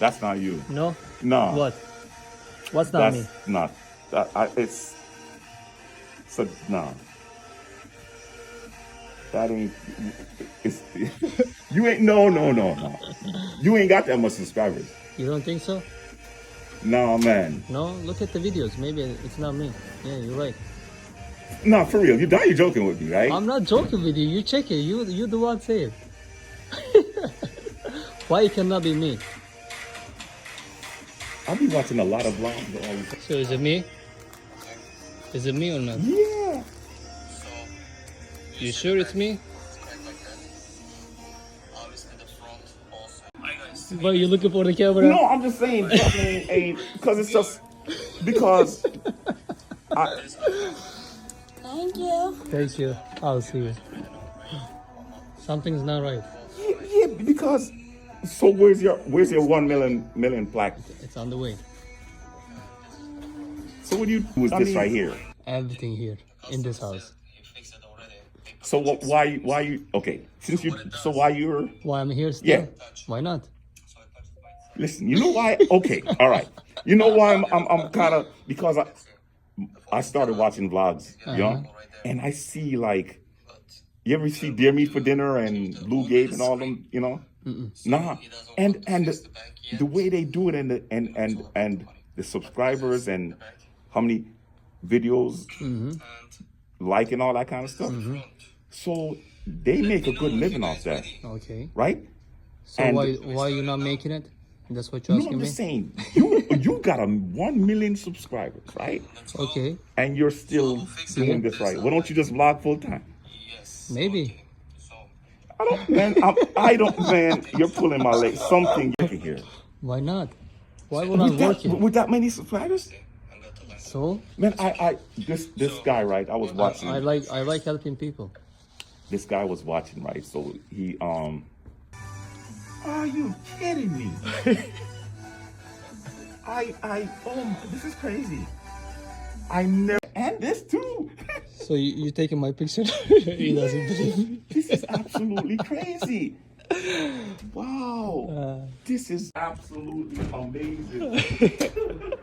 That's not you. No? No. What? What's not That's me? not. It's. So no. That ain't. It's. You ain't. No. You ain't got that much subscribers. You don't think so? No, man. No? Look at the videos. Maybe it's not me. Yeah, you're right. No, for real. You're joking with me, right? I'm not joking with you. You check it. You the one say it. Why it cannot be me? I'll be watching a lot of vlogs all the time. So is it me? Is it me or not? Yeah. You sure it's me? But you're looking for the camera? No, I'm just saying, because it's just because. Thank you. Thank you. I'll see you. Something's not right. Yeah, because. So where's your 1 million plaque? It's on the way. So what do you do with this right here? Everything here in this house. So why you okay? Why you're Why I'm here still? Yeah. Why not? listen? You know why? Okay, all right. You know why I'm kind of because I started watching vlogs, you know, and I see like you ever see Deer Meat for Dinner and Blue Gabe and all them, you know? Nah, and the way they do it and the subscribers and how many videos like and all that kind of stuff. So they make a good living off that, Okay. right? So And- why you not making it? That's what you're No, asking I'm me? just saying you got 1 million subscribers, right? Okay. And you're still doing this right. Why don't you just vlog full time? Maybe. I don't, man. You're pulling my leg. Something you can hear. Why not? Why would I work it? With that many subscribers, So man. This guy, right? I was watching. I like helping people. This guy was watching, right? So he Are you kidding me? This is crazy. I never and this too. So you taking my picture? He doesn't believe. This is absolutely crazy. Wow. This is absolutely amazing.